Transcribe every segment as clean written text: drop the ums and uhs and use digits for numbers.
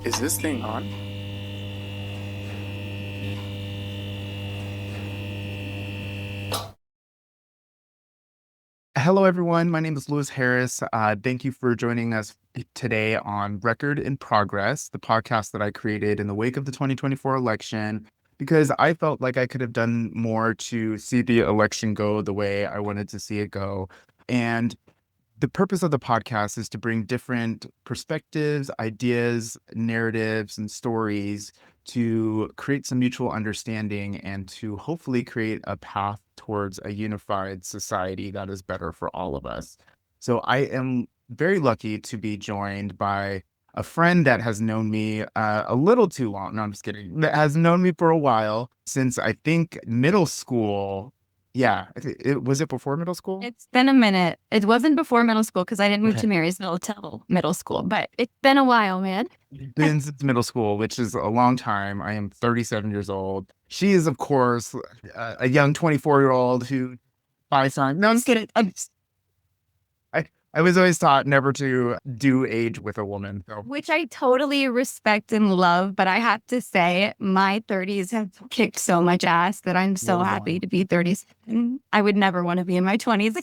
Is this thing on? Hello, everyone. My name is Lewis Harris. Thank you for joining us today on Record in Progress, the podcast that I created in the wake of the 2024 election, because I felt like I could have done more to see the election go the way I wanted to see it go. And the purpose of the podcast is to bring different perspectives, ideas, narratives, and stories to create some mutual understanding and to hopefully create a path towards a unified society that is better for all of us. So I am very lucky to be joined by a friend that has known me a little too long. No, I'm just kidding. That has known me for a while since I think middle school. Yeah, was it before middle school? It's been a minute. It wasn't before middle school because I didn't move to Marysville till middle school, but it's been a while, man. Been since middle school, which is a long time. I am 37 years old. She is, of course, a young 24-year-old who buys time. No, I'm just kidding. I was always taught never to do age with a woman. So Which I totally respect and love, but I have to say, my 30s have kicked so much ass that I'm so happy to be 37. I would never want to be in my 20s.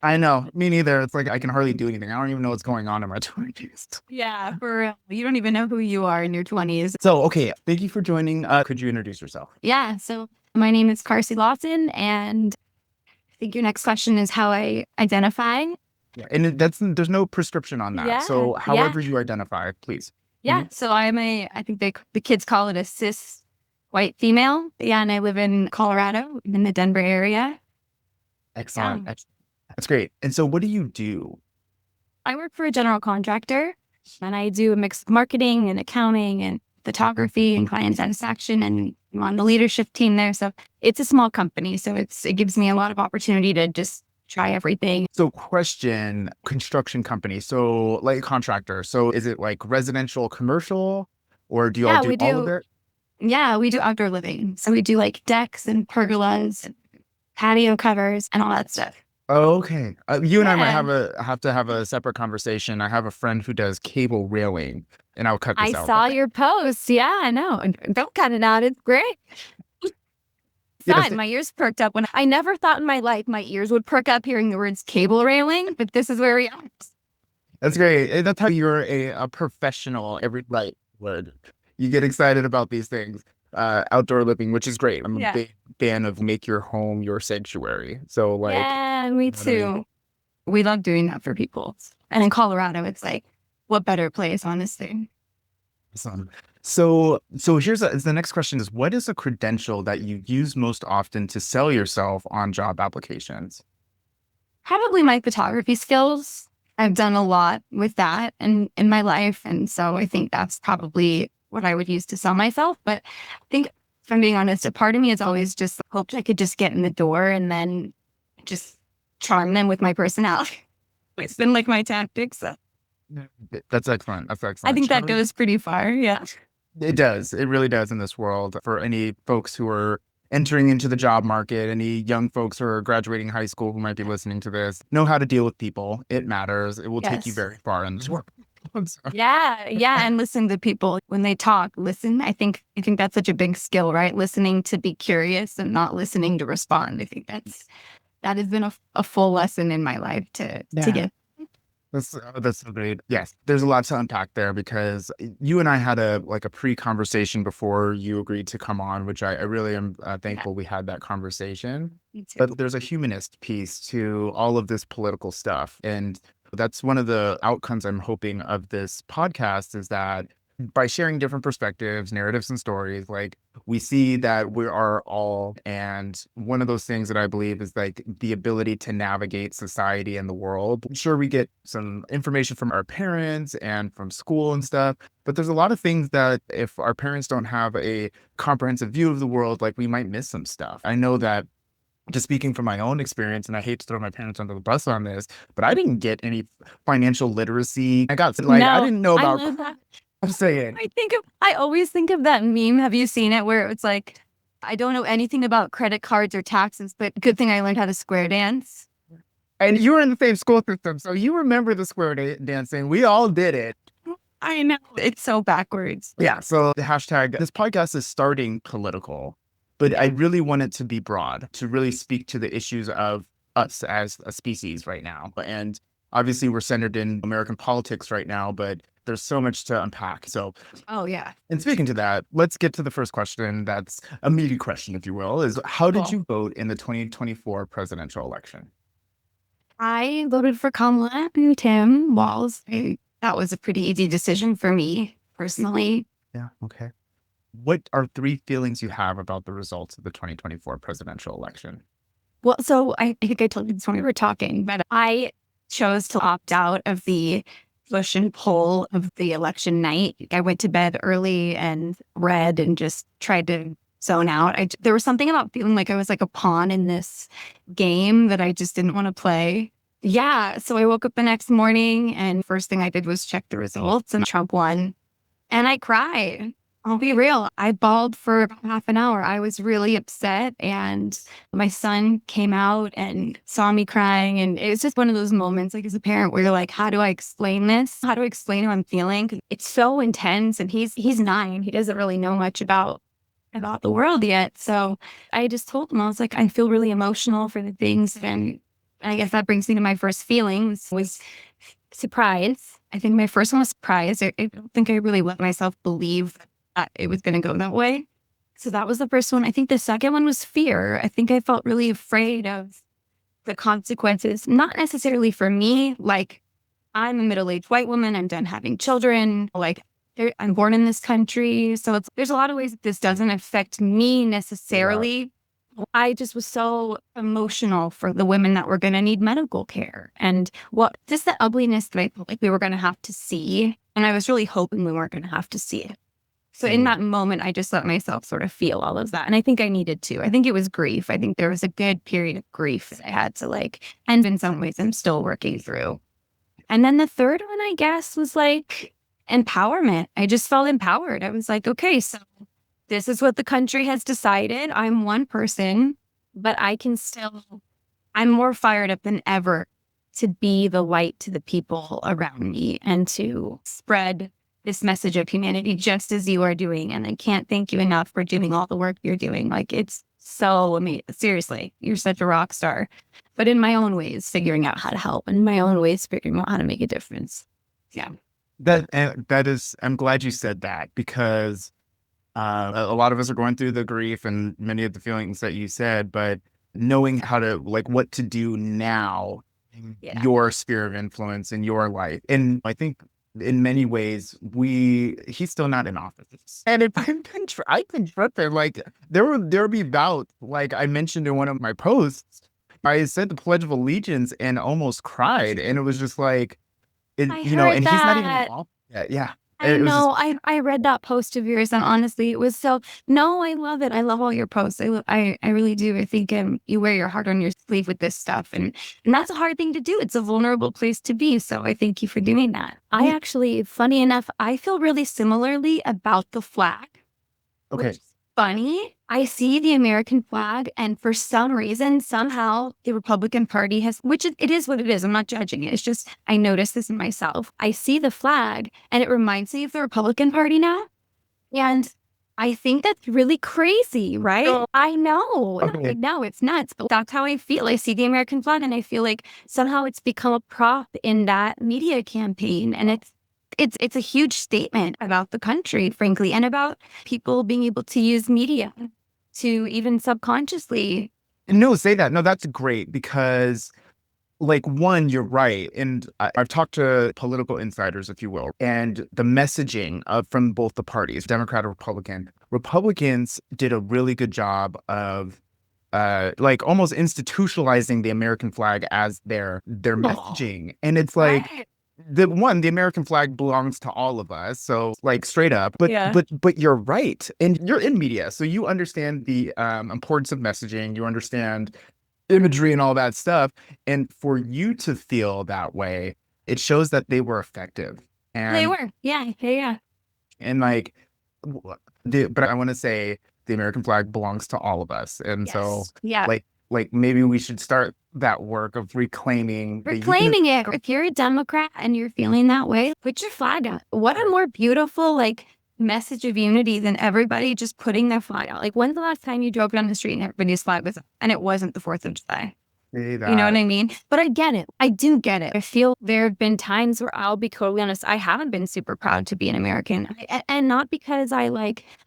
I know, me neither. It's like I can hardly do anything. I don't even know what's going on in my 20s. Yeah, for real. You don't even know who you are in your 20s. So, okay, thank you for joining. Could you introduce yourself? Yeah, so my name is Karcy Lawson, and I think your next question is how I identify. Yeah, and there's no prescription on that. Yeah, So, yeah. however you identify, please. Yeah. So I think the kids call it a cis white female. Yeah. And I live in Colorado, in the Denver area. Excellent. Yeah. That's great. And so, what do you do? I work for a general contractor and I do a mix of marketing and accounting and photography and client satisfaction. And I'm on the leadership team there. So it's a small company. So it gives me a lot of opportunity to just try everything. So, question, construction company. So, like contractor. So, is it like residential, commercial, or do you all Yeah, do we all of do. it? Yeah, we do outdoor living. So we do like decks and pergolas and patio covers and all that stuff. Oh, okay. You and I might Yeah. have to have a separate conversation. I have a friend who does cable railing, and I'll cut I this out. saw your post. Yeah, I know. And don't cut it out. It's great. Yes, Fun. My ears perked up when I never thought in my life my ears would perk up hearing the words cable railing, but this is where we are. that's great. That's how you're a professional. Every right word. You get excited about these things. Outdoor living, which is great. I'm a Yeah. big fan of make your home your sanctuary. So, like, Yeah, me you know what I mean? too. We love doing that for people. And in Colorado, it's like, what better place, honestly? Awesome. So here's the next question is what is a credential that you use most often to sell yourself on job applications? Probably my photography skills. I've done a lot with that in my life. And so I think that's probably what I would use to sell myself. But I think, if I'm being honest, a part of me has always just hoped I could just get in the door and then just charm them with my personality. It's been like my tactics. So Yeah. That's excellent. That's I excellent. think that Charlie, goes pretty far. Yeah. it does. It really does in this world. For any folks who are entering into the job market, any young folks who are graduating high school who might be listening to this, know how to deal with people. It matters. It will take you Yes. very far in this world. So, Yeah. Yeah. And listen to people when they talk. Listen. I think that's such a big skill, right? Listening to be curious and not listening to respond. I think that has been a full lesson in my life to yeah. get. That's so great. Yes, there's a lot to unpack there because you and I had a pre-conversation before you agreed to come on, which I really am thankful we had that conversation. Me too. But there's a humanist piece to all of this political stuff, and that's one of the outcomes I'm hoping of this podcast is that by sharing different perspectives, narratives, and stories, like we see that we are all, and one of those things that I believe is like the ability to navigate society and the world. Sure, we get some information from our parents and from school and stuff, but there's a lot of things that if our parents don't have a comprehensive view of the world, like we might miss some stuff. I know that just speaking from my own experience, and I hate to throw my parents under the bus on this, but I didn't get any financial literacy. I got like I No, didn't know I about. love that. I'm saying I always think of that meme. Have you seen it where it's like, I don't know anything about credit cards or taxes, but good thing I learned how to square dance. and you were in the same school system, so you remember the square dancing. We all did it. I know. It's so backwards. Yeah. So the hashtag, this podcast is starting political, but I Yeah. really want it to be broad, to really speak to the issues of us as a species right now. And obviously, we're centered in American politics right now, but there's so much to unpack. So, Oh, yeah. and speaking to that, let's get to the first question. That's a meaty question, if you will, is how did Cool. you vote in the 2024 presidential election? I voted for Kamala and Tim Walz. That was a pretty easy decision for me personally. Yeah. Okay. What are three feelings you have about the results of the 2024 presidential election? Well, so I think I told you this when we were talking, but I chose to opt out of the push and pull of the election night. I went to bed early and read and just tried to zone out. There was something about feeling like I was like a pawn in this game that I just didn't want to play. Yeah. So I woke up the next morning and first thing I did was check the results and Trump won. And I cried. I'll be real. I bawled for about half an hour. I was really upset. And my son came out and saw me crying. And it was just one of those moments, like as a parent, where you're like, how do I explain this? How do I explain how I'm feeling? 'Cause it's so intense. And he's 9. He doesn't really know much about the world yet. So I just told him, I was like, I feel really emotional for the things. And I guess that brings me to my first feelings was surprise. I think my first one was surprise. I don't think I really let myself believe that it was going to go that way. So that was the first one. I think the second one was fear. I think I felt really afraid of the consequences, not necessarily for me. Like, I'm a middle-aged white woman. I'm done having children. Like, I'm born in this country. So there's a lot of ways that this doesn't affect me Yeah. necessarily. I just was so emotional for the women that were going to need medical care and what just the ugliness that I felt like we were going to have to see. And I was really hoping we weren't going to have to see it. So in that moment, I just let myself sort of feel all of that. And I think I needed to. I think it was grief. I think there was a good period of grief that I had to and in some ways I'm still working through. And then the third one, I guess, was like empowerment. I just felt empowered. I was like, okay, so this is what the country has decided. I'm one person, but I'm more fired up than ever to be the light to the people around me and to spread this message of humanity just as you are doing. And I can't thank you enough for doing all the work you're doing. Like, it's so amazing. Seriously, you're such a rock star. But in my own ways, figuring out how to help, and in my own ways, figuring out how to make a difference. Yeah. That is, I'm glad you said that because a lot of us are going through the grief and many of the feelings that you said, but knowing how to like what to do now, in Yeah. your sphere of influence in your life. And I think in many ways, he's still not in office. And if I've been tripping, like there would be bouts, like I mentioned in one of my posts, I said the Pledge of Allegiance and almost cried. And it was just like, I heard and he's not even in that. office yet. Yeah. I It was just, know. I read that post of yours, and honestly, it was so. No, I love it. I love all your posts. I really do. I think you wear your heart on your sleeve with this stuff, and that's a hard thing to do. It's a vulnerable place to be. So I thank you for doing that. I actually, funny enough, I feel really similarly about the flag. okay. Which is funny. I see the American flag, and for some reason, somehow the Republican Party it is what it is. I'm not judging it. It's just, I notice this in myself. I see the flag, and it reminds me of the Republican Party now. And I think that's really crazy, right? Oh, I know. okay. I know it's nuts, but that's how I feel. I see the American flag, and I feel like somehow it's become a prop in that media campaign. And it's a huge statement about the country, frankly, and about people being able to use media to even subconsciously. No, say that. No, that's great because, like, one, you're right. And I've talked to political insiders, if you will, and the messaging from both the parties, Democrat and Republican, Republicans did a really good job of like almost institutionalizing the American flag as their messaging. And it's like, Right. the American flag belongs to all of us, so like straight up. But Yeah. but you're right, and you're in media, so you understand the importance of messaging. You understand imagery and all that stuff. And for you to feel that way, it shows that they were effective. They And were. Yeah. Yeah. Yeah. like but I want to say the American flag belongs to all of us. And so Yes. Yeah. like like maybe we should start that work of reclaiming the unity. Reclaiming it. If you're a Democrat and you're feeling that way, put your flag out. What a more beautiful, like, message of unity than everybody just putting their flag out. Like, when's the last time you drove down the street and everybody's flag was up and it wasn't the 4th of July? Say You know what that. I mean? But I get it. I do get it. I feel there have been times where I'll be totally honest, I haven't been super proud to be an American. And not because I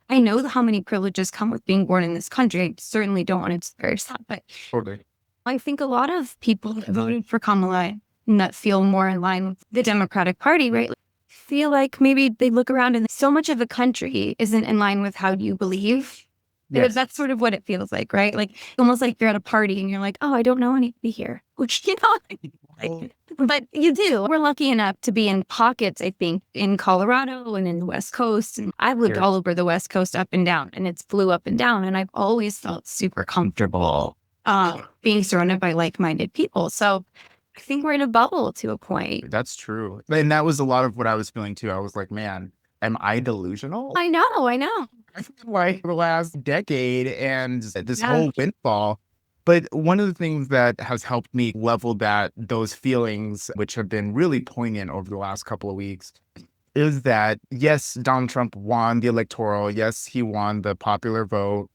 know how many privileges come with being born in this country. I certainly don't want to disparage that. But Totally. I think a lot of people that voted for Kamala and that feel more in line with the Democratic Party, right? Feel like maybe they look around and so much of the country isn't in line with how you believe. Yes. That's sort of what it feels like, right? Like almost like you're at a party and you're like, oh, I don't know anybody here, which, but you do. We're lucky enough to be in pockets, I think, in Colorado and in the West Coast. And I've lived Here. all over the West Coast up and down, and it's flew up and down. And I've always felt super comfortable being surrounded by like-minded people. So I think we're in a bubble to a point. That's true. And that was a lot of what I was feeling too. I was like, man, am I delusional? I know. I feel like the last decade and this Yeah. whole windfall. But one of the things that has helped me level those feelings, which have been really poignant over the last couple of weeks, is that yes, Donald Trump won the electoral. Yes, he won the popular vote,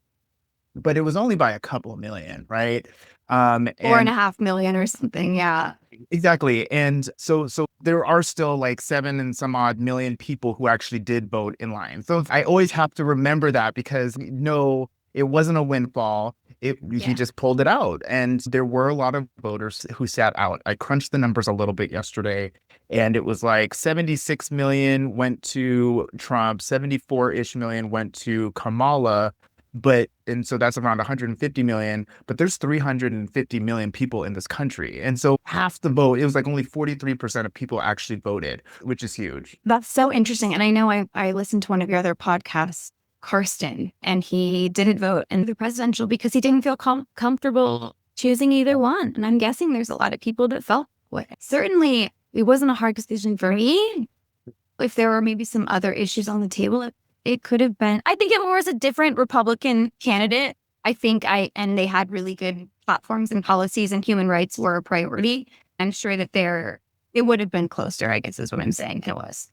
but it was only by a couple of million, right? Four and And a half million or something. Yeah. exactly. And so there are still like 7 and some odd million people who actually did vote in line. So I always have to remember that because no, it wasn't a windfall. He Yeah. just pulled it out. And there were a lot of voters who sat out. I crunched the numbers a little bit yesterday, and it was like 76 million went to Trump, 74-ish million went to Kamala. And so that's around 150 million, but there's 350 million people in this country. And so half the vote, it was like only 43% of people actually voted, which is huge. That's so interesting. And I know I listened to one of your other podcasts, Karsten, and he didn't vote in the presidential because he didn't feel comfortable choosing either one. And I'm guessing there's a lot of people that felt that way. Certainly, it wasn't a hard decision for me. If there were maybe some other issues on the table, it could have been. I think if it was a different Republican candidate, and they had really good platforms and policies and human rights were a priority. I'm sure that it would have been closer, I guess is what I'm saying. It was.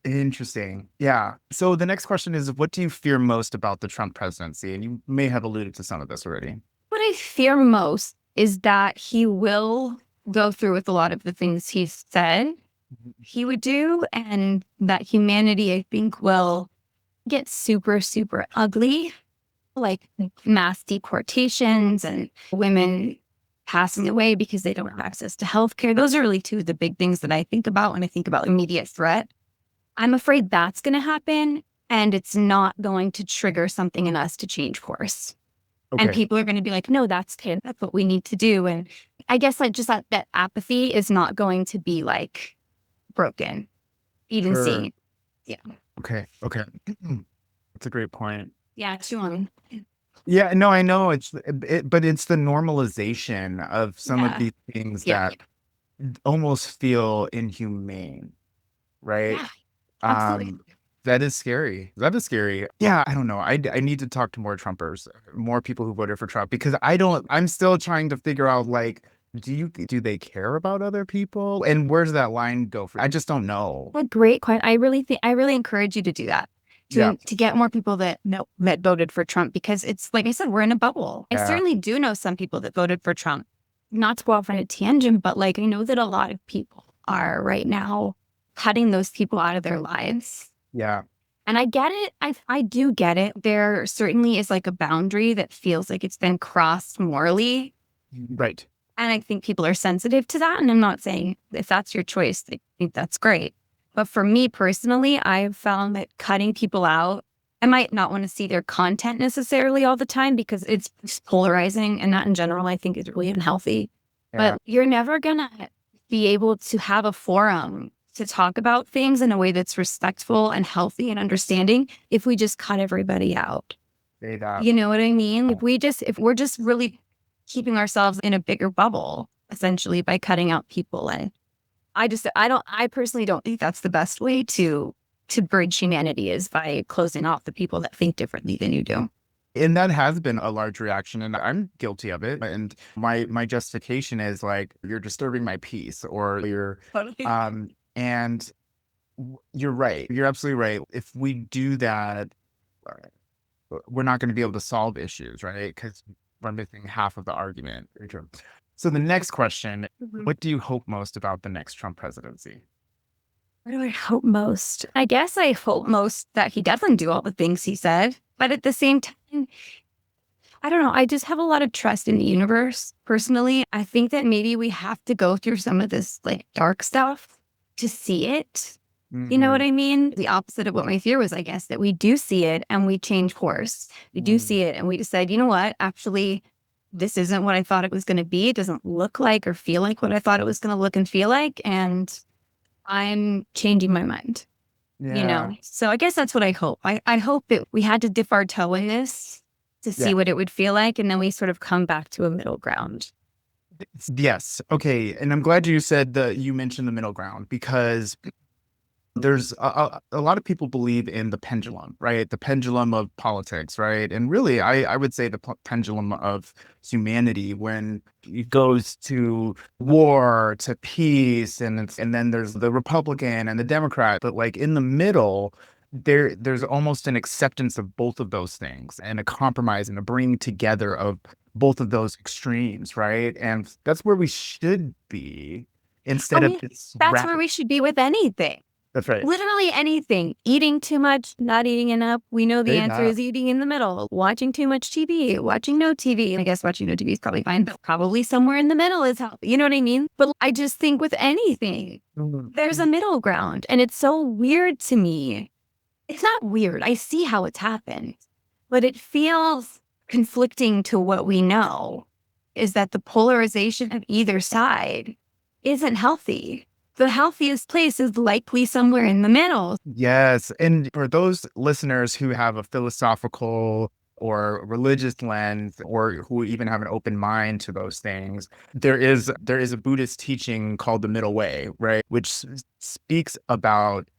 Interesting. Yeah. So the next question is, what do you fear most about the Trump presidency? And you may have alluded to some of this already. What I fear most is that he will go through with a lot of the things he said he would do, and that humanity, I think, will get super, super ugly, like mass deportations and women passing away because they don't have access to healthcare. Those are really two of the big things that I think about when I think about immediate threat. I'm afraid that's going to happen, and it's not going to trigger something in us to change course. And Okay. people are going to be like, no, that's what we need to do. And I guess like just that apathy is not going to be like broken, even Sure. seeing. Yeah. Okay. That's a great point. Yeah. Chew on. Yeah, no, I know but it's the normalization of some of Yeah. these things Yeah. that almost feel inhumane, right? Yeah. Absolutely. That is scary. That is scary. Yeah, I don't know. I need to talk to more Trumpers, more people who voted for Trump, because I'm still trying to figure out, like, do they care about other people? And where does that line go for? I just don't know. A great question. I really encourage you to do that. Yeah. To get more people that voted for Trump, because it's like I said, we're in a bubble. I Yeah. certainly do know some people that voted for Trump. Not to go off on a tangent, but like I know that a lot of people are right now cutting those people out of their lives. Yeah. And I get it. I do get it. There certainly is like a boundary that feels like it's been crossed morally. Right. And I think people are sensitive to that. And I'm not saying if that's your choice, I think that's great. But for me personally, I've found that cutting people out, I might not want to see their content necessarily all the time because it's polarizing, and that in general, I think is really unhealthy. Yeah. But you're never going to be able to have a forum to talk about things in a way that's respectful and healthy and understanding if we just cut everybody out. Say that. You know what I mean? If we're just really keeping ourselves in a bigger bubble, essentially by cutting out people. And I personally don't think that's the best way to bridge humanity is by closing off the people that think differently than you do. And that has been a large reaction, and I'm guilty of it. And my justification is like, you're disturbing my peace, or you're, Totally. um, and you're right. You're absolutely right. If we do that, we're not going to be able to solve issues, right? Because we're missing half of the argument. Very true. So the next question: Mhm. what do you hope most about the next Trump presidency? What do I hope most? I guess I hope most that he doesn't do all the things he said. But at the same time, I don't know. I just have a lot of trust in the universe personally. I think that maybe we have to go through some of this like dark stuff to see it. You know what Hmm. I mean? The opposite of what my fear was, I guess, that we do see it and we change course. We do see it and we decide, you know what? Actually, this isn't what I thought it was going to be. It doesn't look like or feel like what I thought it was going to look and feel like. And I'm changing my mind, you Yeah. know? So I guess that's what I hope. I hope that we had to dip our toe in this to Yeah. see what it would feel like. And then we sort of come back to a middle ground. Yes. Okay. And I'm glad you said that you mentioned the middle ground, because there's a lot of people believe in the pendulum, right? The pendulum of politics, right? And really, I would say the pendulum of humanity, when it goes to war, to peace, and then there's the Republican and the Democrat. But like in the middle, there's almost an acceptance of both of those things, and a compromise and a bringing together of both of those extremes, right? And that's where we should be, I instead of mean, this that's where rapid. we should be with anything. That's right. Literally anything. Eating too much, not eating enough. We know the Say answer that. is eating in the middle. Watching too much TV, watching no TV. I guess watching no TV is probably fine, but probably somewhere in the middle is healthy. You know what I mean? But I just think with anything, Mhm. there's a middle ground. And it's so weird to me. It's not weird. I see how it's happened, but it feels conflicting to what we know is that the polarization of either side isn't healthy. The healthiest place is likely somewhere in the middle. Yes. And for those listeners who have a philosophical or religious lens, or who even have an open mind to those things, there is a Buddhist teaching called the middle way, right? Which speaks about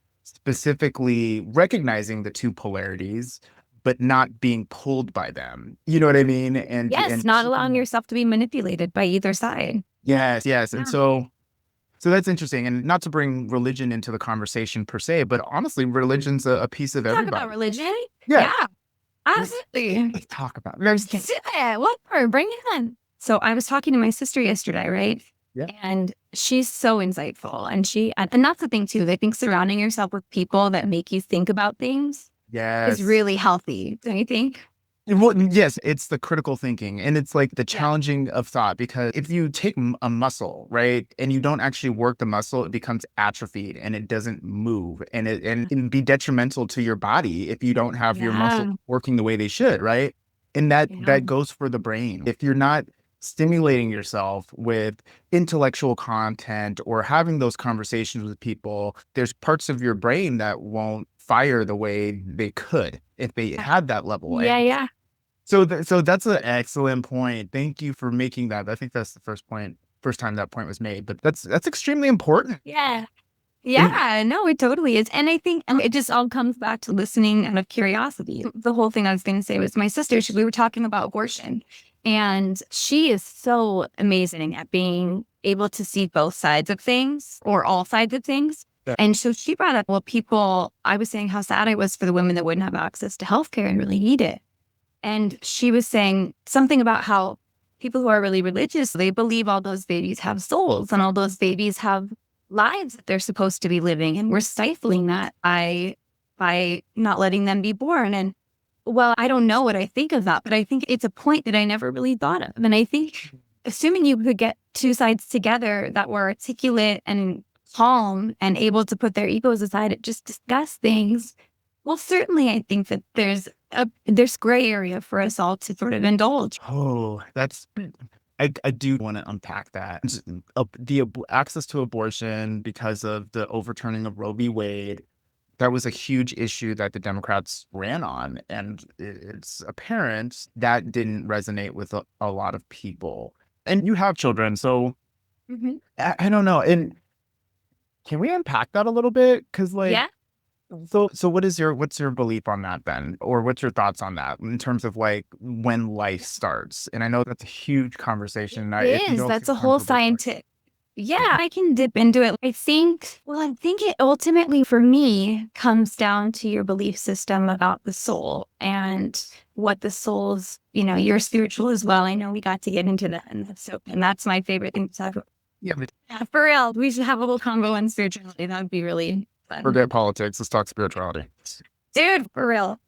specifically recognizing the two polarities, but not being pulled by them. You know what I mean? Yes, And not allowing keeping. yourself to be manipulated by either side. Yes, yes. And Yeah. so that's interesting. And not to bring religion into the conversation per se, but honestly, religion's a piece of Talk about everybody. religion. Yeah. Yeah, absolutely. Let's talk about it. No, I'm just kidding. Let's do it. What part? Bring it on. So I was talking to my sister yesterday, right? Yeah. And she's so insightful. And that's the thing too. I think surrounding yourself with people that make you think about things is Yes. really healthy. Don't you think? Well, yes, it's the critical thinking, and it's like the Yeah. challenging of thought, because if you take a muscle, right, and you don't actually work the muscle, it becomes atrophied and it doesn't move, and it can be detrimental to your body if you don't have your muscle Yeah. working the way they should, right? And that Yeah. goes for the brain. If you're not stimulating yourself with intellectual content or having those conversations with people, there's parts of your brain that won't fire the way they could if they had that level. Yeah. And Yeah. so that's an excellent point. Thank you for making that. I think that's the first time that point was made, but that's extremely important. Yeah. And Yeah, no, it totally is. And I think it just all comes back to listening out of curiosity. The whole thing I was going to say was my sister, we were talking about abortion, and she is so amazing at being able to see both sides of things or all sides of things. yeah, And so she brought up, well, I was saying how sad I was for the women that wouldn't have access to healthcare and really need it. And she was saying something about how people who are really religious, they believe all those babies have souls and all those babies have lives that they're supposed to be living. And we're stifling that by not letting them be born. And well, I don't know what I think of that, but I think it's a point that I never really thought of. And I think assuming you could get two sides together that were articulate and calm and able to put their egos aside and just discuss things, well, certainly I think that there's gray area for us all to sort of indulge. oh, I do want to unpack that. Access to abortion because of the overturning of Roe v. Wade, that was a huge issue that the Democrats ran on, and it's apparent that didn't resonate with a lot of people. And you have children, so Mhm. I don't know. And can we unpack that a little bit? Because like, Yeah. So what's your belief on that then? Or what's your thoughts on that in terms of like when life starts? And I know that's a huge conversation. If It you is. don't That's feel a whole comfortable talking, scientific. Yeah, yeah. I can dip into it. I think it ultimately for me comes down to your belief system about the soul and what the soul's, you're spiritual as well. I know we got to get into that. And that's my favorite thing to talk about. Yeah, but Yeah, for real. We should have a little convo on spirituality. That would be really fun. forget politics. Let's talk spirituality. Dude, for real.